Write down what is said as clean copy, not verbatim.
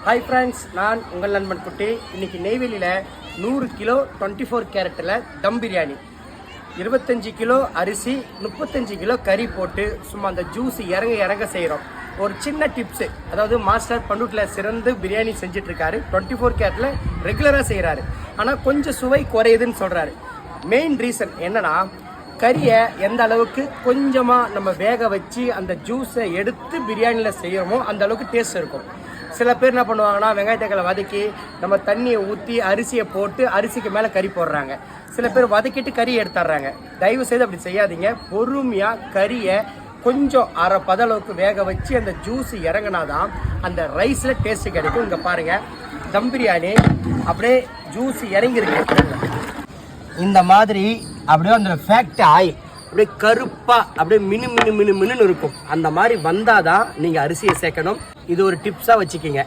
Hi friends, நான் உங்கள் நண்பன் குட்டி. இன்றைக்கி நெய்வேலியில் 100 கிலோ 24 கேரட்டில் தம் பிரியாணி, 25 கிலோ அரிசி, 35 கிலோ கறி போட்டு சும்மா அந்த ஜூஸ் இறங்க செய்கிறோம். ஒரு சின்ன டிப்ஸு, அதாவது மாஸ்டர் பண்டூட்டில் சிறந்து பிரியாணி செஞ்சிட்ருக்காரு. 24 கேரட்டில் ரெகுலராக செய்கிறாரு. ஆனால் கொஞ்சம் சுவை குறையுதுன்னு சொல்கிறாரு. மெயின் ரீசன் என்னன்னா, கறியை எந்த அளவுக்கு கொஞ்சமாக நம்ம வேக வச்சு அந்த ஜூஸை எடுத்து பிரியாணியில் செய்கிறோமோ அந்த அளவுக்கு டேஸ்ட் இருக்கும். சில பேர் என்ன பண்ணுவாங்கன்னா, வெங்காயத்தக்காளை வதக்கி நம்ம தண்ணியை ஊற்றி அரிசியை போட்டு அரிசிக்கு மேலே கறி போடுறாங்க. சில பேர் வதக்கிட்டு கறி எடுத்துடுறாங்க. தயவு செய்து அப்படி செய்யாதீங்க. பொறுமையாக கறியை கொஞ்சம் அரை பதளவுக்கு வேக வச்சு அந்த ஜூஸ் இறங்கினாதான் அந்த ரைஸில் டேஸ்ட்டு கிடைக்கும். இங்கே பாருங்கள், தம் பிரியாணி அப்படியே ஜூஸ் இறங்கிருக்கு. இந்த மாதிரி அப்படியே அந்த ஃபேக்ட் ஆயில் அப்படியே கருப்பாக அப்படியே மினு இருக்கும். அந்த மாதிரி வந்தால் தான் நீங்கள் அரிசியை சேர்க்கணும். இது ஒரு டிப்ஸாக வச்சுக்கிங்க.